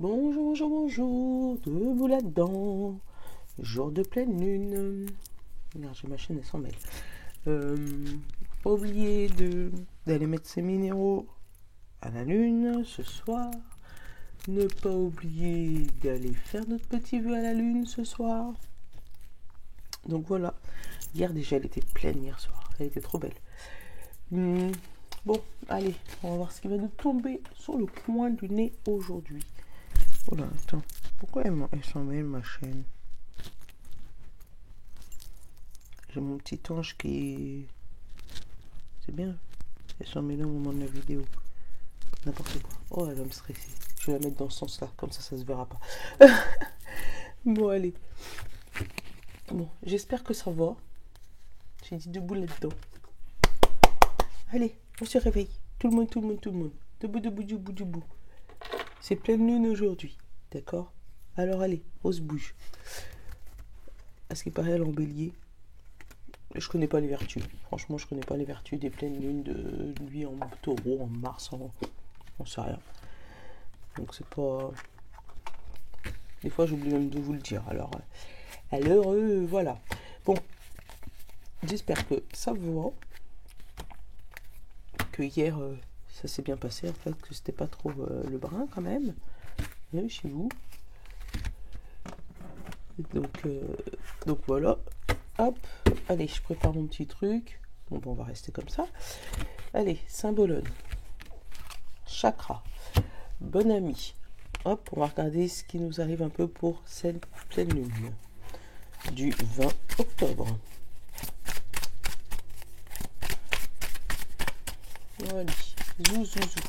Bonjour, bonjour, bonjour, debout là-dedans, jour de pleine lune. Regarde, j'ai ma chaîne, elle s'en mêle. Pas oublier d'aller mettre ses minéraux à la lune ce soir. Ne pas oublier d'aller faire notre petit vœu à la lune ce soir. Donc voilà, hier déjà elle était pleine hier soir, elle était trop belle. Bon, allez, on va voir ce qui va nous tomber sur le coin du nez aujourd'hui. Oh là, attends, pourquoi elle s'en mêle ma chaîne? J'ai mon petit ange qui... C'est bien. Elle s'en mêle au moment de la vidéo. N'importe quoi. Oh, elle va me stresser. Je vais la mettre dans ce sens-là. Comme ça se verra pas. Bon, allez. Bon, j'espère que ça va. J'ai dit debout là-dedans. Allez, on se réveille. Tout le monde, tout le monde, tout le monde. Debout, debout, debout, debout. C'est pleine lune aujourd'hui. D'accord? Alors allez, on se bouge. À ce qui paraît, elle est en bélier. Je connais pas les vertus. Franchement, je connais pas les vertus des pleines lunes de lui en taureau, en mars, on sait rien. Donc c'est pas... Des fois, j'oublie même de vous le dire. Alors, voilà. Bon, j'espère que ça vous va. Que hier, ça s'est bien passé, en fait. Que c'était pas trop le brin, quand même. Chez vous. Donc voilà. Hop. Allez, je prépare mon petit truc. Bon, on va rester comme ça. Allez, symbolone. Chakra. Bon ami. Hop, on va regarder ce qui nous arrive un peu pour cette pleine lune du 20 octobre. Voilà, zou, zou, zou.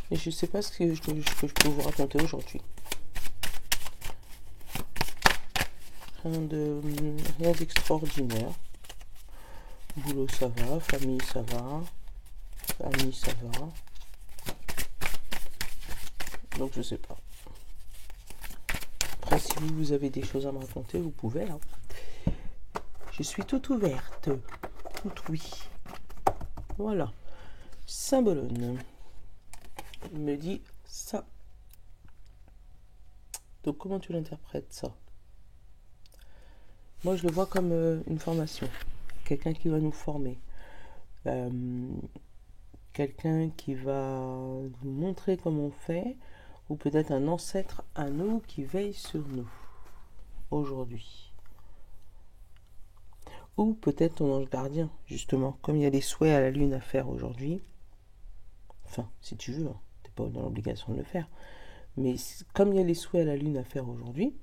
Et je sais pas ce que je peux vous raconter aujourd'hui. Rien d'extraordinaire. Boulot, ça va. Famille, ça va. Amis, ça va. Donc, je sais pas. Après, si vous avez des choses à me raconter, vous pouvez. Hein. Je suis toute ouverte. Toute oui. Voilà. Symbolone me dit ça. Donc, comment tu l'interprètes, ça? Moi, je le vois comme une formation. Quelqu'un qui va nous former. Quelqu'un qui va nous montrer comment on fait. Ou peut-être un ancêtre à nous qui veille sur nous. Aujourd'hui. Ou peut-être ton ange gardien, justement. Comme il y a des souhaits à la lune à faire aujourd'hui. Enfin, si tu veux. Hein, t'es pas dans l'obligation de le faire. Mais comme il y a les souhaits à la lune à faire aujourd'hui,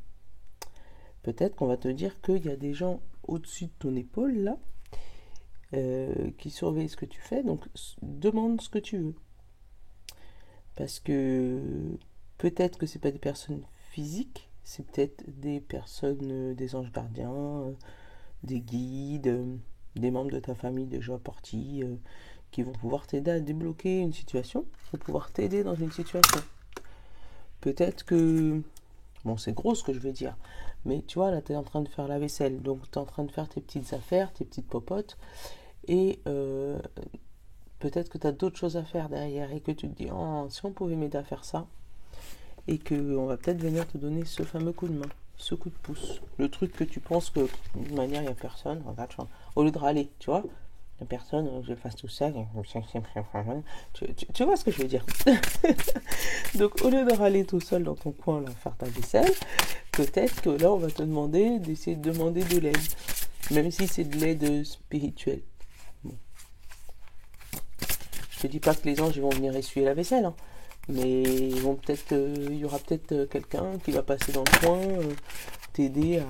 peut-être qu'on va te dire qu'il y a des gens au-dessus de ton épaule, là, qui surveillent ce que tu fais. Donc, demande ce que tu veux. Parce que peut-être que c'est pas des personnes physiques, c'est peut-être des personnes, des anges gardiens, des guides, des membres de ta famille déjà partis, qui vont pouvoir t'aider à débloquer une situation, vont pouvoir t'aider dans une situation. Peut-être que... Bon, c'est gros ce que je veux dire. Mais tu vois, là, tu es en train de faire la vaisselle. Donc, tu es en train de faire tes petites affaires, tes petites popotes. Et peut-être que tu as d'autres choses à faire derrière. Et que tu te dis, oh, si on pouvait m'aider à faire ça. Et qu'on va peut-être venir te donner ce fameux coup de main. Ce coup de pouce. Le truc que tu penses que, de toute manière, il n'y a personne. Regarde, au lieu de râler, tu vois. Il n'y a personne, je le fasse tout seul. Tu vois ce que je veux dire. Donc, au lieu de râler tout seul dans ton coin, là, faire ta vaisselle, peut-être que là, on va te demander d'essayer de demander de l'aide. Même si c'est de l'aide spirituelle. Bon. Je te dis pas que les anges ils vont venir essuyer la vaisselle, hein. Mais ils vont peut-être, il y aura peut-être quelqu'un qui va passer dans le coin, t'aider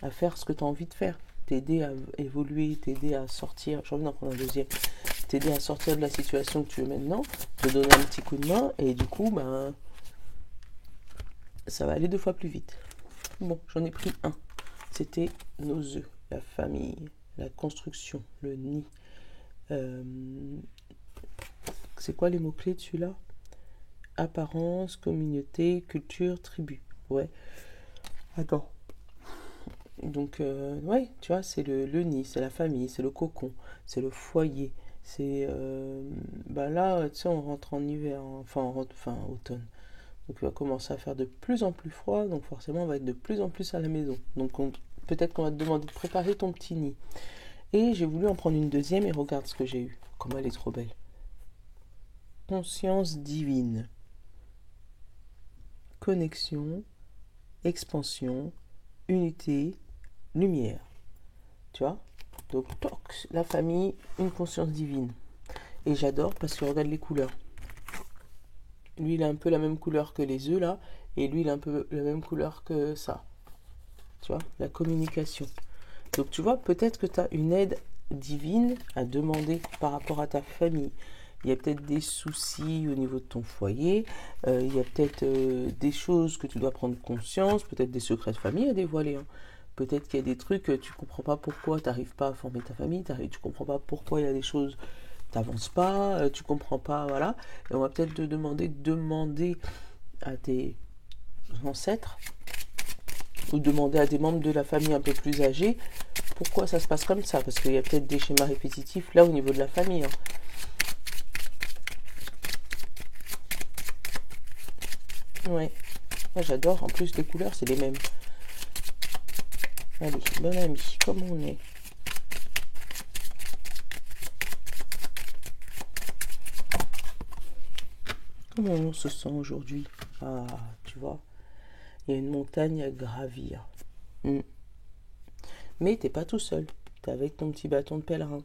à faire ce que tu as envie de faire. T'aider à évoluer, t'aider à sortir. J'ai envie d'en prendre un deuxième. T'aider à sortir de la situation que tu es maintenant, te donner un petit coup de main, et du coup, ben, ça va aller 2 fois plus vite. Bon, j'en ai pris un. C'était nos œufs, la famille, la construction, le nid. C'est quoi les mots-clés de celui-là? Apparence, communauté, culture, tribu. Ouais. Attends. Donc, ouais, tu vois, c'est le nid, c'est la famille, c'est le cocon, c'est le foyer, Bah là, tu sais, on rentre en hiver, hein. Enfin, enfin, automne. Donc il va commencer à faire de plus en plus froid, donc forcément on va être de plus en plus à la maison. Donc peut-être qu'on va te demander de préparer ton petit nid. Et j'ai voulu en prendre une deuxième et regarde ce que j'ai eu. Comment elle est trop belle. Conscience divine. Connexion, expansion, unité, lumière. Tu vois? Donc, toc, la famille, une conscience divine. Et j'adore parce que regarde les couleurs. Lui, il a un peu la même couleur que les œufs, là. Et lui, il a un peu la même couleur que ça. Tu vois? La communication. Donc, tu vois, peut-être que tu as une aide divine à demander par rapport à ta famille. Il y a peut-être des soucis au niveau de ton foyer. Il y a peut-être des choses que tu dois prendre conscience. Peut-être des secrets de famille à dévoiler, hein. Peut-être qu'il y a des trucs, tu comprends pas pourquoi tu n'arrives pas à former ta famille. Tu comprends pas pourquoi il y a des choses t'avances pas, tu comprends pas, voilà. Et on va peut-être te demander à tes ancêtres ou demander à des membres de la famille un peu plus âgés pourquoi ça se passe comme ça, parce qu'il y a peut-être des schémas répétitifs là au niveau de la famille, hein. Ouais, moi j'adore, en plus les couleurs c'est les mêmes. Allez, bon ami, comme on est. Comment on se sent aujourd'hui? Ah, tu vois, il y a une montagne à gravir. Mais t'es pas tout seul. T'es avec ton petit bâton de pèlerin.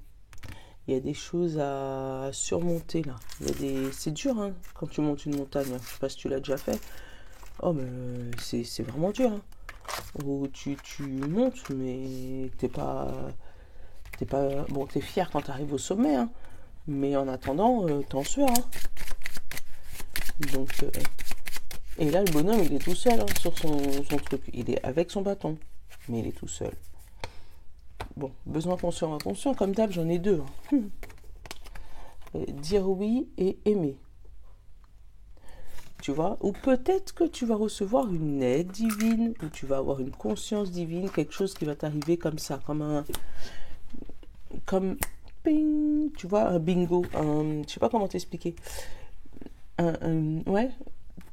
Il y a des choses à surmonter là. C'est dur, hein, quand tu montes une montagne. Je sais pas si tu l'as déjà fait. Oh, mais c'est vraiment dur, hein. Où tu montes, mais t'es pas. Bon, t'es fier quand t'arrives au sommet, hein. Mais en attendant, t'en sueur, hein. Donc, et là, le bonhomme, il est tout seul, hein, sur son truc. Il est avec son bâton, mais il est tout seul. Bon, besoin conscient, inconscient, comme d'hab, j'en ai deux, hein. Dire oui et aimer. Tu vois, ou peut-être que tu vas recevoir une aide divine, ou tu vas avoir une conscience divine, quelque chose qui va t'arriver comme ça, comme, ping, tu vois, un bingo, je sais pas comment t'expliquer. Ouais,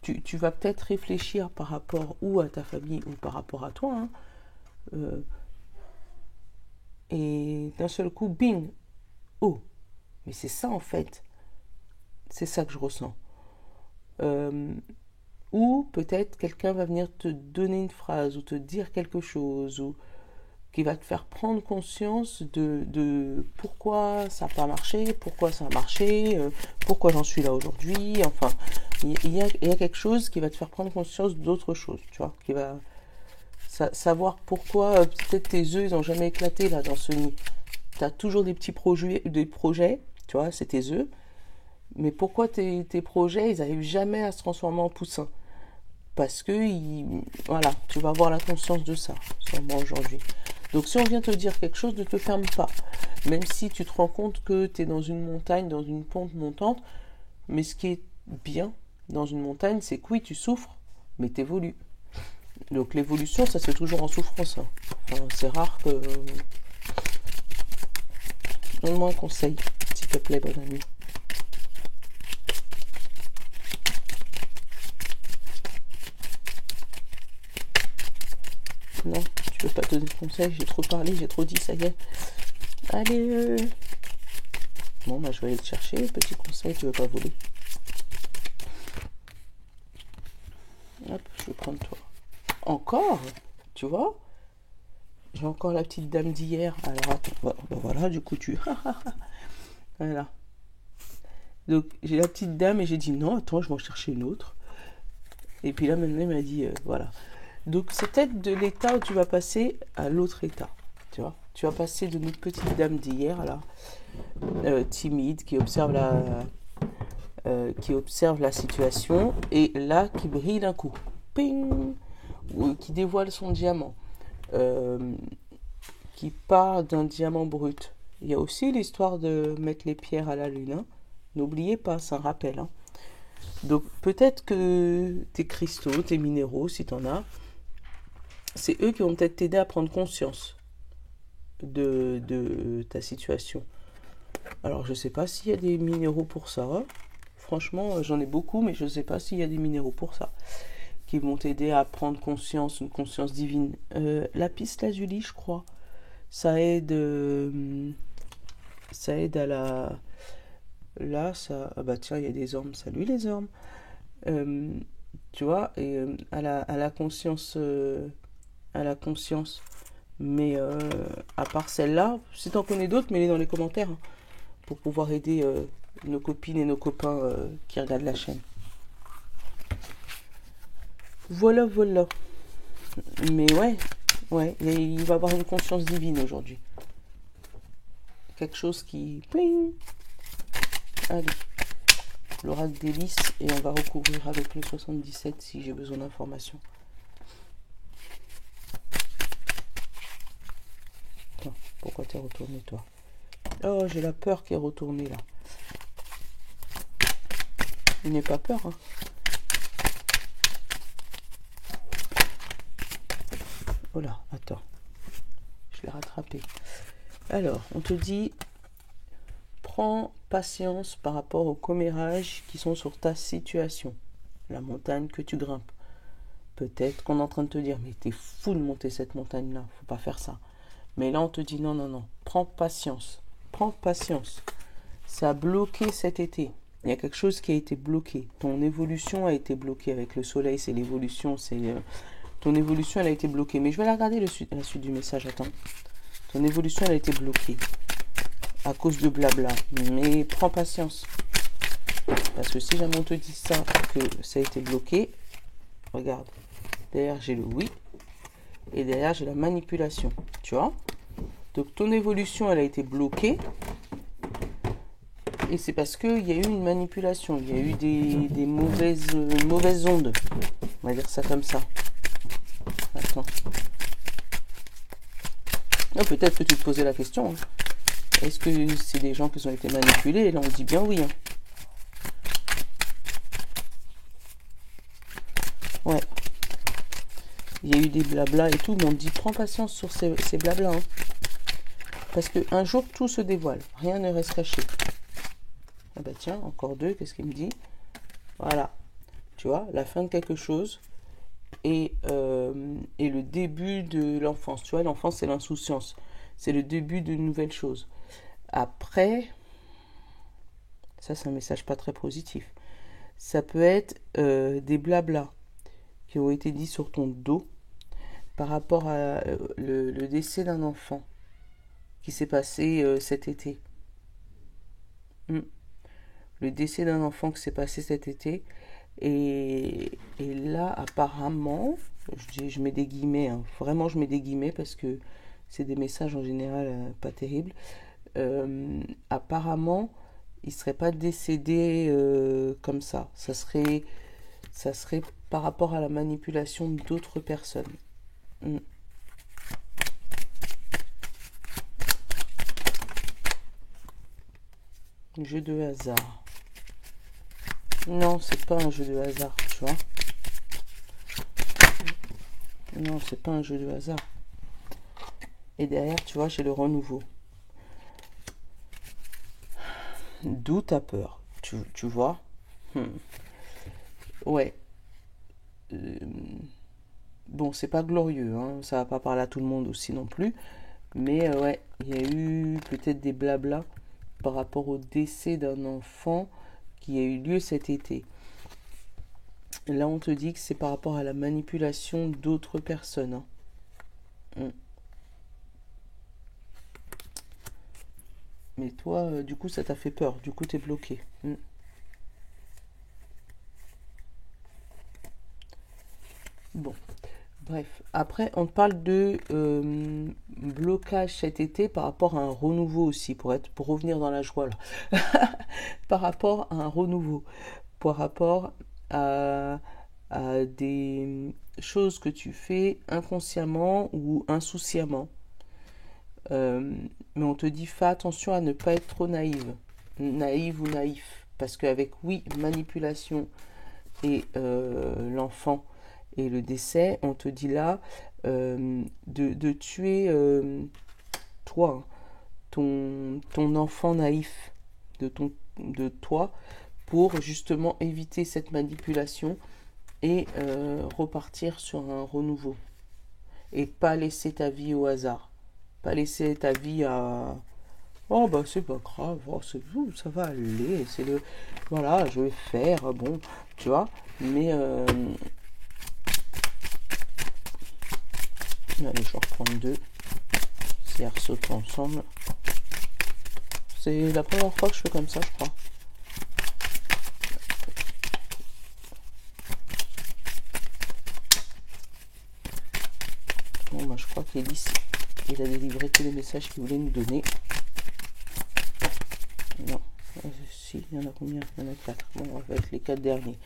tu vas peut-être réfléchir par rapport ou à ta famille ou par rapport à toi, hein. Et d'un seul coup, bing, oh, mais c'est ça en fait, c'est ça que je ressens. Ou peut-être quelqu'un va venir te donner une phrase ou te dire quelque chose ou qui va te faire prendre conscience de pourquoi ça n'a pas marché, pourquoi ça a marché, pourquoi j'en suis là aujourd'hui. Enfin, il y a quelque chose qui va te faire prendre conscience d'autre chose, tu vois, qui va savoir pourquoi peut-être tes œufs ils n'ont jamais éclaté là dans ce nid. Tu as toujours des petits projets, tu vois, c'est tes œufs. Mais pourquoi tes projets, ils n'arrivent jamais à se transformer en poussin? Parce que, voilà, tu vas avoir la conscience de ça, sûrement aujourd'hui. Donc si on vient te dire quelque chose, ne te ferme pas. Même si tu te rends compte que tu es dans une montagne, dans une pente montante, mais ce qui est bien dans une montagne, c'est que oui, tu souffres, mais tu évolues. Donc l'évolution, ça c'est toujours en souffrance, hein. Enfin, c'est rare que... Donne-moi un conseil, s'il te plaît, bon ami. Non, tu veux pas te donner de conseils, j'ai trop parlé, j'ai trop dit, ça y est. Allez, Bon, bah je vais aller te chercher, petit conseil, tu veux pas voler. Hop, je vais prendre toi. Encore? Tu vois? J'ai encore la petite dame d'hier. Alors attends, bah, voilà, du coup tu... Voilà. Donc j'ai la petite dame et j'ai dit non, attends, je vais en chercher une autre. Et puis là maintenant il m'a dit voilà. Donc c'est peut-être de l'état où tu vas passer à l'autre état. Tu vois, tu vas passer de notre petite dame d'hier là, timide, qui observe la situation, et là qui brille d'un coup, ping, ou qui dévoile son diamant, qui part d'un diamant brut. Il y a aussi l'histoire de mettre les pierres à la lune, hein. N'oubliez pas, c'est un rappel, hein. Donc peut-être que tes cristaux, tes minéraux, si tu en as, c'est eux qui vont peut-être t'aider à prendre conscience de ta situation. Alors, je sais pas s'il y a des minéraux pour ça. Franchement, j'en ai beaucoup, mais je sais pas s'il y a des minéraux pour ça qui vont t'aider à prendre conscience, une conscience divine. Lapis lazuli, je crois. Ça aide à la... Là, ça... Ah bah tiens, il y a des ormes. Salut les ormes. Euh, Tu vois, et à la conscience... à la conscience. Mais à part celle-là, si t'en connais d'autres, mets-les dans les commentaires, hein, pour pouvoir aider nos copines et nos copains qui regardent la chaîne. Voilà, voilà. Mais ouais, il va avoir une conscience divine aujourd'hui. Quelque chose qui... Ping. Allez, l'oracle des lys, et on va recouvrir avec le 77 si j'ai besoin d'informations. Attends, pourquoi t'es retourné, toi? Oh, j'ai la peur qui est retournée, là. Il n'est pas peur, hein. Oh là, attends. Je l'ai rattrapé. Alors, on te dit... Prends patience par rapport aux commérages qui sont sur ta situation. La montagne que tu grimpes. Peut-être qu'on est en train de te dire, mais t'es fou de monter cette montagne-là, faut pas faire ça. Mais là, on te dit, non, non, non, prends patience. Prends patience. Ça a bloqué cet été. Il y a quelque chose qui a été bloqué. Ton évolution a été bloquée avec le soleil, c'est l'évolution, ton évolution, elle a été bloquée. Mais je vais la regarder la suite du message, attends. Ton évolution, elle a été bloquée à cause de blabla. Mais prends patience. Parce que si jamais on te dit ça, que ça a été bloqué, regarde. Derrière, j'ai le oui. Et derrière, j'ai la manipulation. Tu vois? Donc, ton évolution, elle a été bloquée. Et c'est parce qu'il y a eu une manipulation. Il y a eu des mauvaises ondes. On va dire ça comme ça. Attends. Oh, peut-être que tu te posais la question. Hein. Est-ce que c'est des gens qui ont été manipulés? Et là, on dit bien oui. Hein. Ouais. Il y a eu des blabla et tout, mais on dit prends patience sur ces blabla. Hein. Parce qu'un jour, tout se dévoile. Rien ne reste caché. Ah bah tiens, encore deux, qu'est-ce qu'il me dit? Voilà. Tu vois, la fin de quelque chose et le début de l'enfance. Tu vois, l'enfance, c'est l'insouciance. C'est le début de nouvelles choses. Après, ça, c'est un message pas très positif. Ça peut être des blabla qui ont été dits sur ton dos par rapport à le décès d'un enfant qui s'est passé cet été. Le décès d'un enfant qui s'est passé cet été. Et là, apparemment, je mets des guillemets, hein, vraiment je mets des guillemets parce que c'est des messages en général pas terribles. Apparemment, il ne serait pas décédé comme ça. Ça serait par rapport à la manipulation d'autres personnes. Jeu de hasard. Non, c'est pas un jeu de hasard, tu vois. Non, c'est pas un jeu de hasard. Et derrière, tu vois, j'ai le renouveau. D'où ta peur, tu vois. Ouais. Bon, c'est pas glorieux, hein. Ça va pas parler à tout le monde aussi non plus. Mais ouais, il y a eu peut-être des blabla par rapport au décès d'un enfant qui a eu lieu cet été. Là, on te dit que c'est par rapport à la manipulation d'autres personnes. Hein. Mais toi, du coup, ça t'a fait peur. Du coup, t'es bloqué. Bon. Bref. Après, on te parle de blocage cet été par rapport à un renouveau aussi, pour revenir dans la joie là. Par rapport à un renouveau. Par rapport à des choses que tu fais inconsciemment ou insouciamment. Mais on te dit fais attention à ne pas être trop naïve ou naïf, parce qu'avec oui manipulation et l'enfant et le décès, on te dit là de tuer toi, ton enfant naïf de toi pour justement éviter cette manipulation et repartir sur un renouveau. Et pas laisser ta vie au hasard. Pas laisser ta vie à... Oh bah c'est pas grave, oh, ça va aller, c'est le... Voilà, je vais faire, bon, tu vois. Mais... Allez, je vais reprendre deux. C'est ressauter ensemble. C'est la première fois que je fais comme ça, je crois. Bon, bah, je crois qu'Hélice, il a délivré tous les messages qu'il voulait nous donner. Non, si, il y en a combien? Il y en a 4. Bon, on va être les 4 derniers.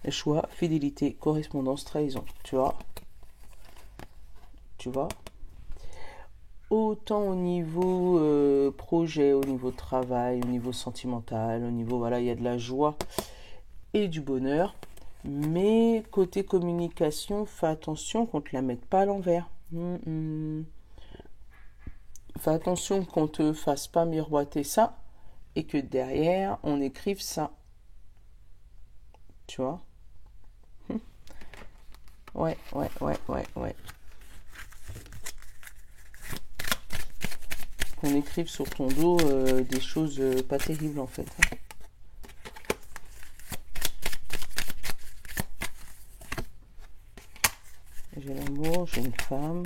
Choix, fidélité, correspondance, trahison. Tu vois? Autant au niveau projet, au niveau travail, au niveau sentimental, au niveau, voilà, il y a de la joie et du bonheur. Mais côté communication, fais attention qu'on ne te la mette pas à l'envers. Fais attention qu'on ne te fasse pas miroiter ça et que derrière, on écrive ça. Tu vois? Ouais. Qu'on écrive sur ton dos des choses pas terribles en fait. J'ai l'amour, j'ai une femme,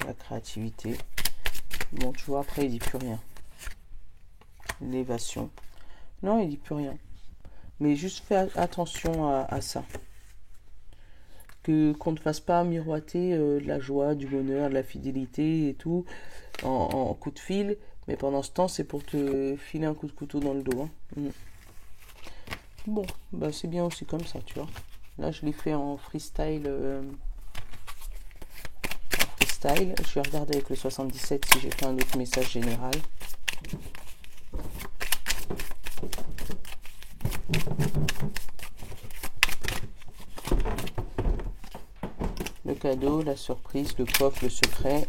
la créativité. Bon, tu vois, après il dit plus rien. L'élévation. Non, il dit plus rien. Mais juste fais attention à ça. Qu'on ne fasse pas miroiter de la joie, du bonheur, de la fidélité et tout en coup de fil. Mais pendant ce temps, c'est pour te filer un coup de couteau dans le dos. Bon, bah c'est bien aussi comme ça, tu vois. Là, je l'ai fait en freestyle. Je vais regarder avec le 77 si j'ai fait un autre message général. Le cadeau, la surprise, le coffre, le secret.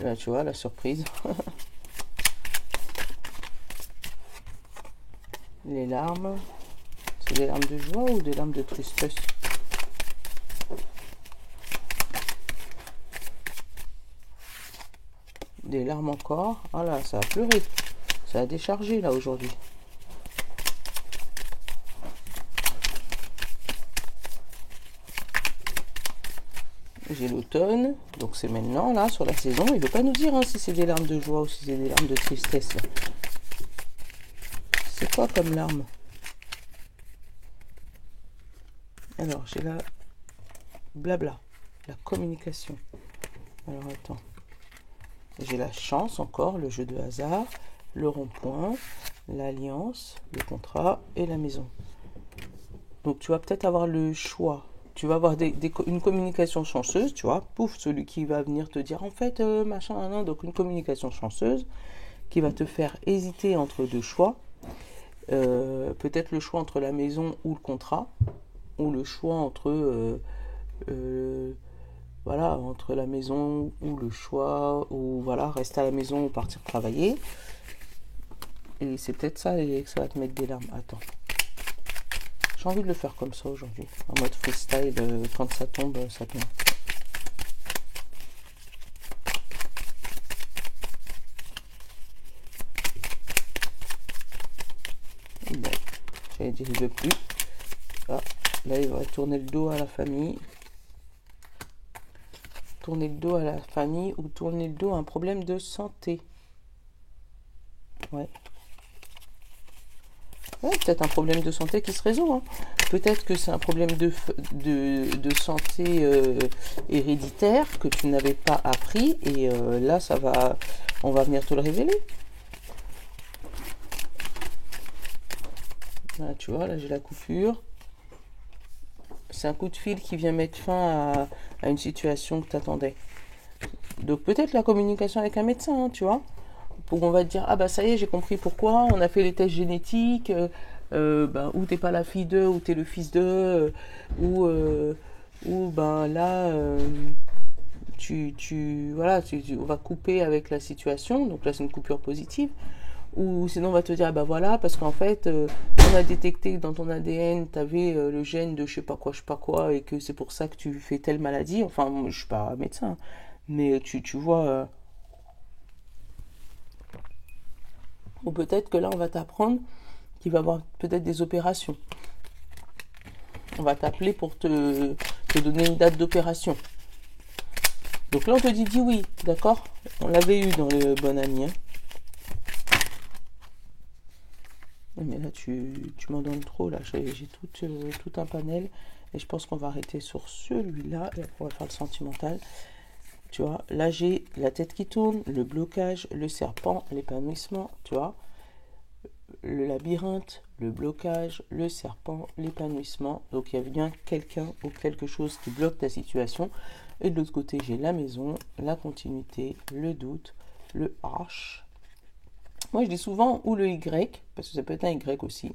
Là, tu vois, la surprise. Les larmes. C'est des larmes de joie ou des larmes de tristesse? Des larmes encore. Ah là, ça a pleuré. Ça a déchargé là aujourd'hui. J'ai l'automne, donc c'est maintenant là sur la saison. Il ne veut pas nous dire si c'est des larmes de joie ou si c'est des larmes de tristesse. Là. C'est quoi comme larmes? Alors j'ai la blabla, la communication. Alors attends. J'ai la chance encore, le jeu de hasard, le rond-point, l'alliance, le contrat et la maison. Donc tu vas peut-être avoir le choix. Tu vas avoir une communication chanceuse, tu vois. Pouf, celui qui va venir te dire en fait, machin, donc une communication chanceuse qui va te faire hésiter entre deux choix. Peut-être le choix entre la maison ou le contrat, ou le choix entre voilà, entre la maison ou le choix, ou voilà, rester à la maison ou partir travailler. Et c'est peut-être ça que ça va te mettre des larmes. Attends. J'ai envie de le faire comme ça aujourd'hui. En mode freestyle, quand ça tombe, ça tombe. Bon, j'allais dire il veut plus. Ah, là il va tourner le dos à la famille. Tourner le dos à la famille ou tourner le dos à un problème de santé. Ouais. Ouais, peut-être un problème de santé qui se résout. Hein. Peut-être que c'est un problème de santé héréditaire que tu n'avais pas appris et là on va venir te le révéler. Là, tu vois, là j'ai la coupure. C'est un coup de fil qui vient mettre fin à une situation que tu attendais. Donc peut-être la communication avec un médecin, hein, tu vois. Où on va te dire, ah bah ça y est, j'ai compris pourquoi, on a fait les tests génétiques, ou t'es pas la fille d'eux, ou t'es le fils d'eux, ou ou ben là, voilà, on va couper avec la situation, donc là c'est une coupure positive, ou sinon on va te dire, ah bah voilà, parce qu'en fait, on a détecté que dans ton ADN, tu avais le gène de je sais pas quoi, et que c'est pour ça que tu fais telle maladie. Enfin, moi, je suis pas médecin, mais tu vois, ou peut-être que là, on va t'apprendre qu'il va y avoir peut-être des opérations. On va t'appeler pour te donner une date d'opération. Donc là, on te dit, dis oui, d'accord? On l'avait eu dans le bon ami, hein. Mais là, tu m'en donnes trop, là. J'ai tout un panel. Et je pense qu'on va arrêter sur celui-là. Et après, on va faire le sentimental. Tu vois, là, j'ai la tête qui tourne, le blocage, le serpent, l'épanouissement. Tu vois, le labyrinthe, le blocage, le serpent, l'épanouissement. Donc, il y a bien quelqu'un ou quelque chose qui bloque ta situation. Et de l'autre côté, j'ai la maison, la continuité, le doute, le H. Moi, je dis souvent ou le Y, parce que ça peut être un Y aussi,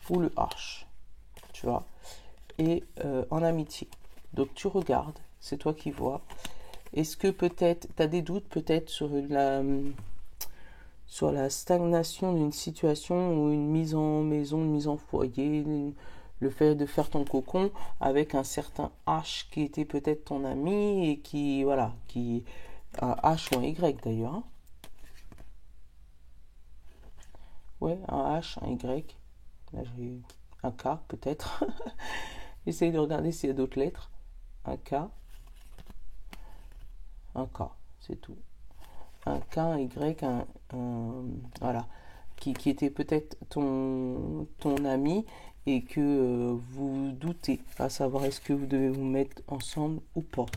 ou le H, tu vois, et en amitié. Donc, tu regardes, c'est toi qui vois. Est-ce que peut-être, tu as des doutes peut-être sur la stagnation d'une situation ou une mise en maison, une mise en foyer, le fait de faire ton cocon avec un certain H qui était peut-être ton ami et qui, voilà, un H ou un Y d'ailleurs, hein. Ouais, un H, un Y. Là, j'ai un K, peut-être. J'essaye de regarder s'il y a d'autres lettres. Un K, un K, c'est tout. Un K, un Y, voilà. Qui était peut-être ton ami et que vous doutez, à savoir est-ce que vous devez vous mettre ensemble ou pas.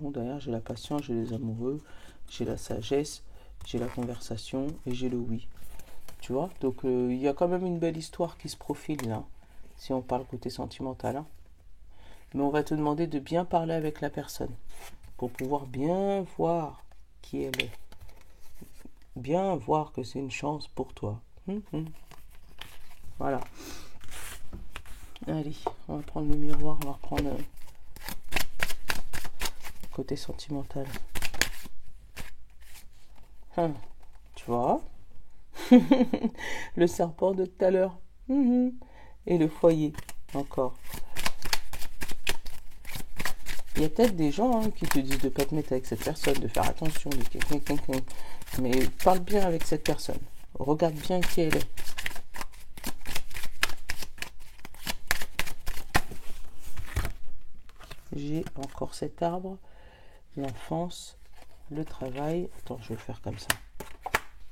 Bon, derrière, j'ai la patience, j'ai les amoureux, j'ai la sagesse, j'ai la conversation et j'ai le oui. Tu vois, donc il y a quand même une belle histoire qui se profile là, si on parle côté sentimental, hein. Mais on va te demander de bien parler avec la personne pour pouvoir bien voir qui elle est, bien voir que c'est une chance pour toi. Voilà. Allez, on va prendre le miroir, on va reprendre côté sentimental. Tu vois, le serpent de tout à l'heure. Et le foyer, encore. Il y a peut-être des gens qui te disent de ne pas te mettre avec cette personne, de faire attention, mais parle bien avec cette personne. Regarde bien qui elle est. J'ai encore cet arbre, l'enfance, le travail. Attends, je vais le faire comme ça.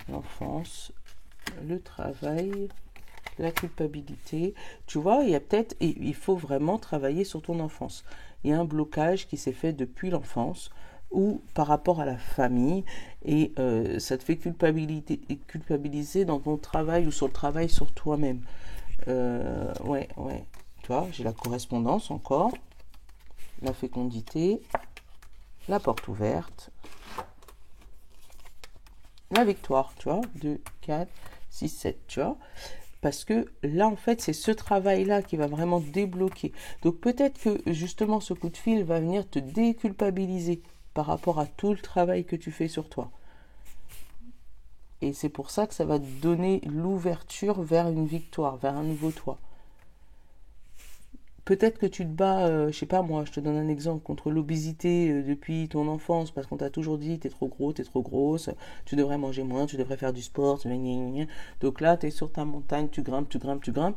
L'enfance, le travail, la culpabilité. Tu vois, il y a peut-être, il faut vraiment travailler sur ton enfance. Il y a un blocage qui s'est fait depuis l'enfance ou par rapport à la famille et ça te fait culpabiliser dans ton travail ou sur le travail sur toi-même. Ouais. Tu vois, j'ai la correspondance encore, la fécondité, la porte ouverte, la victoire, tu vois, 2, 4, 6, 7, tu vois. Parce que là, en fait, c'est ce travail-là qui va vraiment débloquer. Donc peut-être que justement, ce coup de fil va venir te déculpabiliser par rapport à tout le travail que tu fais sur toi. Et c'est pour ça que ça va te donner l'ouverture vers une victoire, vers un nouveau toi. Peut-être que tu te bats, je sais pas moi, je te donne un exemple, contre l'obésité depuis ton enfance, parce qu'on t'a toujours dit t'es trop gros, t'es trop grosse, tu devrais manger moins, tu devrais faire du sport, donc là t'es sur ta montagne, tu grimpes,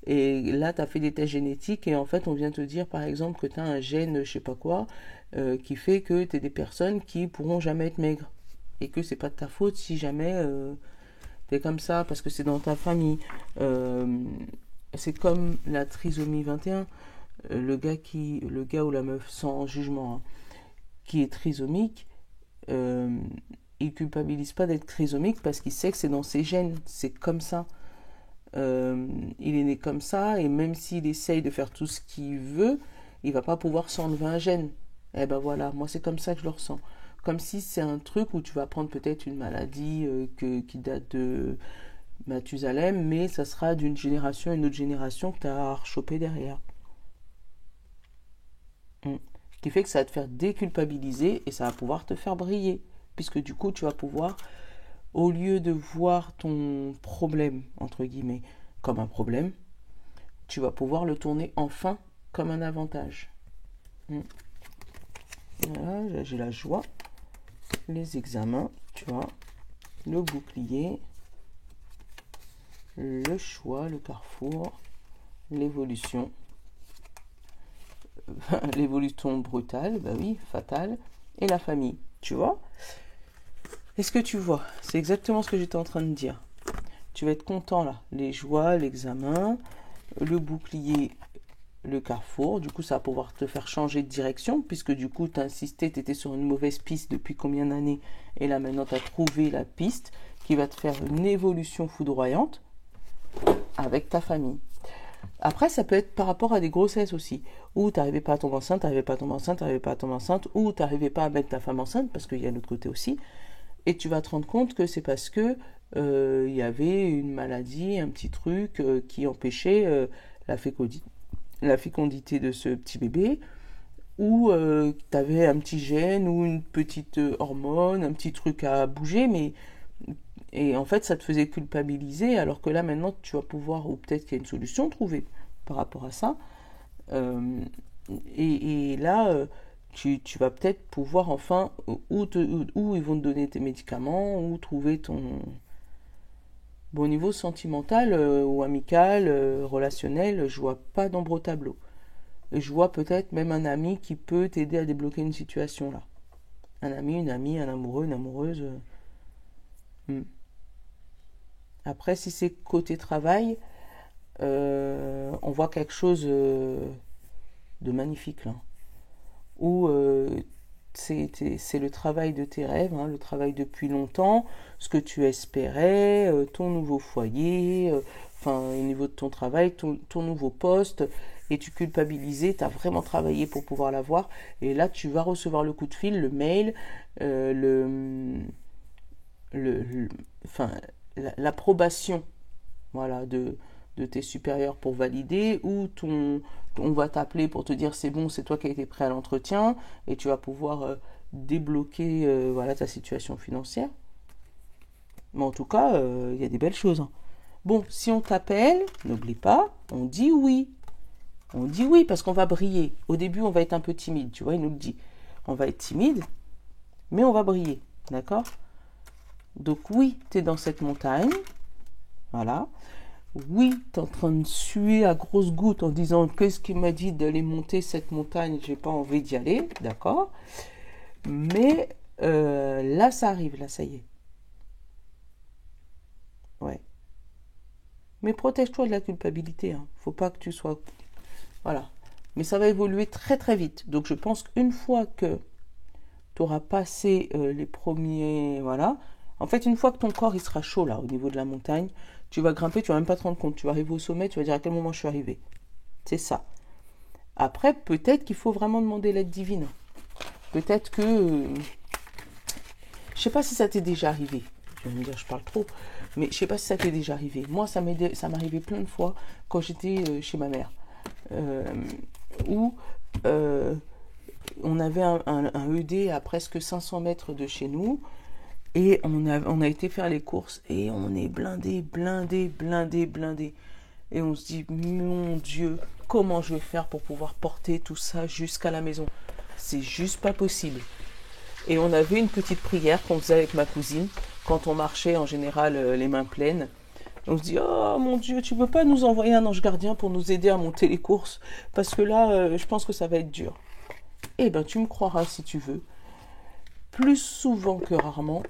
et là t'as fait des tests génétiques, et en fait on vient te dire par exemple que t'as un gène, je sais pas quoi, qui fait que t'es des personnes qui pourront jamais être maigres, et que c'est pas de ta faute si jamais t'es comme ça, parce que c'est dans ta famille. C'est comme la trisomie 21, le gars ou la meuf, sans jugement, hein, qui est trisomique, il culpabilise pas d'être trisomique parce qu'il sait que c'est dans ses gènes, c'est comme ça. Il est né comme ça et même s'il essaye de faire tout ce qu'il veut, il va pas pouvoir s'enlever un gène. Eh ben voilà, moi c'est comme ça que je le ressens. Comme si c'est un truc où tu vas prendre peut-être une maladie qui date Mathusalem, mais ça sera d'une génération à une autre génération que tu as rechopé derrière. Ce qui fait que ça va te faire déculpabiliser et ça va pouvoir te faire briller. Puisque du coup, tu vas pouvoir, au lieu de voir ton problème, entre guillemets, comme un problème, tu vas pouvoir le tourner enfin comme un avantage. Voilà, j'ai la joie, les examens, tu vois, le bouclier, le choix, le carrefour, l'évolution. L'évolution brutale, bah oui, fatale, et la famille, tu vois. Est-ce que tu vois? C'est exactement ce que j'étais en train de dire. Tu vas être content là, les joies, l'examen, le bouclier, le carrefour, du coup ça va pouvoir te faire changer de direction, puisque du coup tu as insisté, tu étais sur une mauvaise piste depuis combien d'années, et là maintenant tu as trouvé la piste qui va te faire une évolution foudroyante avec ta famille. Après, ça peut être par rapport à des grossesses aussi, où tu n'arrivais pas à tomber enceinte, ou tu n'arrivais pas à mettre ta femme enceinte, parce qu'il y a l'autre côté aussi, et tu vas te rendre compte que c'est parce que il y avait une maladie, un petit truc qui empêchait la fécondité de ce petit bébé, ou tu avais un petit gène, ou une petite hormone, un petit truc à bouger, et en fait, ça te faisait culpabiliser, alors que là, maintenant, tu vas pouvoir, ou peut-être qu'il y a une solution trouvée par rapport à ça. Euh, et là, tu vas peut-être pouvoir enfin, où ils vont te donner tes médicaments, ou trouver ton... Bon, au niveau sentimental ou amical, relationnel, je vois pas d'ombre au tableau. Et je vois peut-être même un ami qui peut t'aider à débloquer une situation là. Un ami, une amie, un amoureux, une amoureuse. Hmm. Après, si c'est côté travail, on voit quelque chose de magnifique là. Où c'est le travail de tes rêves, hein, le travail depuis longtemps, ce que tu espérais, ton nouveau foyer, enfin au niveau de ton travail, ton nouveau poste, et tu culpabilisais, tu as vraiment travaillé pour pouvoir l'avoir, et là tu vas recevoir le coup de fil, le mail, le enfin, l'approbation, voilà, de tes supérieurs pour valider, ou on va t'appeler pour te dire c'est bon, c'est toi qui as été prêt à l'entretien, et tu vas pouvoir débloquer voilà, ta situation financière. Mais en tout cas, il y a des belles choses, hein. Bon, si on t'appelle, n'oublie pas, on dit oui. On dit oui parce qu'on va briller. Au début, on va être un peu timide, tu vois, il nous le dit. On va être timide, mais on va briller, d'accord? Donc oui, tu es dans cette montagne, voilà. Oui, tu es en train de suer à grosses gouttes en disant qu'est-ce qui m'a dit d'aller monter cette montagne, j'ai pas envie d'y aller, d'accord? Mais là, ça arrive, là, ça y est. Ouais. Mais protège-toi de la culpabilité, hein. Faut pas que tu sois... Voilà. Mais ça va évoluer très très vite. Donc je pense qu'une fois que tu auras passé les premiers... Voilà. En fait, une fois que ton corps il sera chaud là, au niveau de la montagne, tu vas grimper, tu vas même pas te rendre compte. Tu vas arriver au sommet, tu vas dire à quel moment je suis arrivé. C'est ça. Après, peut-être qu'il faut vraiment demander l'aide divine. Peut-être que... je sais pas si ça t'est déjà arrivé. Je vais me dire, je parle trop. Mais je sais pas si ça t'est déjà arrivé. Moi, ça m'arrivait plein de fois quand j'étais chez ma mère. Euh, où on avait un ED à presque 500 mètres de chez nous. Et on a été faire les courses. Et on est blindé, blindé, blindé, blindé. Et on se dit, mon Dieu, comment je vais faire pour pouvoir porter tout ça jusqu'à la maison? C'est juste pas possible. Et on avait une petite prière qu'on faisait avec ma cousine quand on marchait en général les mains pleines. On se dit, oh mon Dieu, tu peux pas nous envoyer un ange gardien pour nous aider à monter les courses, parce que là, je pense que ça va être dur. Eh ben, tu me croiras si tu veux. Plus souvent que rarement,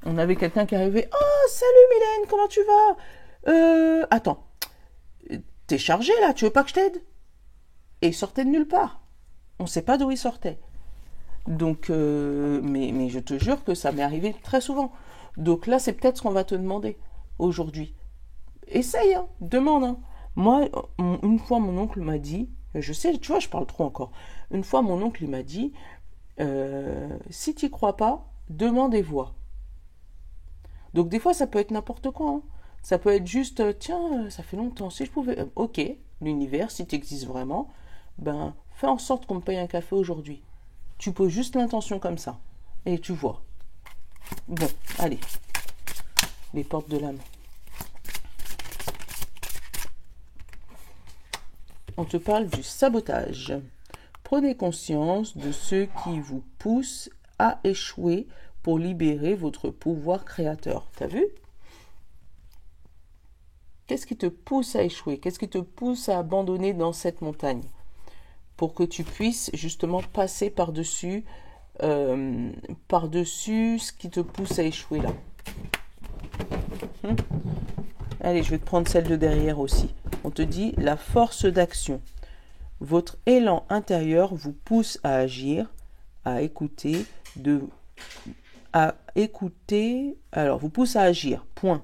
on avait quelqu'un qui arrivait. Oh, salut Mylène, comment tu vas? Attends, t'es chargé là, tu veux pas que je t'aide? Et il sortait de nulle part. On sait pas d'où il sortait. Donc, mais je te jure que ça m'est arrivé très souvent. Donc là, c'est peut-être ce qu'on va te demander aujourd'hui. Essaye, hein, demande, hein. Moi, une fois, mon oncle m'a dit, je sais, tu vois, je parle trop encore. Une fois, mon oncle, il m'a dit, si tu crois pas, demande et vois. Donc des fois, ça peut être n'importe quoi, hein. Ça peut être juste, tiens, ça fait longtemps, si je pouvais... ok, l'univers, si tu existes vraiment, ben, fais en sorte qu'on me paye un café aujourd'hui. Tu poses juste l'intention comme ça. Et tu vois. Bon, allez. Les portes de l'âme. On te parle du sabotage. Prenez conscience de ce qui vous pousse à échouer pour libérer votre pouvoir créateur. T'as vu? Qu'est-ce qui te pousse à échouer? Qu'est-ce qui te pousse à abandonner dans cette montagne? Pour que tu puisses justement passer par-dessus ce qui te pousse à échouer là. Allez, je vais te prendre celle de derrière aussi. On te dit la force d'action. Votre élan intérieur vous pousse à agir, à écouter, alors vous pousse à agir, point.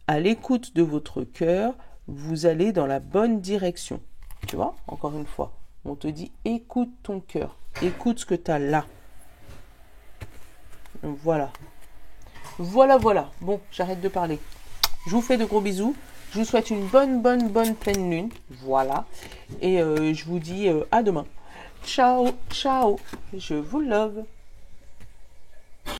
À l'écoute de votre cœur, vous allez dans la bonne direction. Tu vois, encore une fois, on te dit écoute ton cœur, écoute ce que tu as là. Voilà. Voilà. Bon, j'arrête de parler. Je vous fais de gros bisous. Je vous souhaite une bonne pleine lune. Voilà. Et je vous dis à demain. Ciao. Je vous love.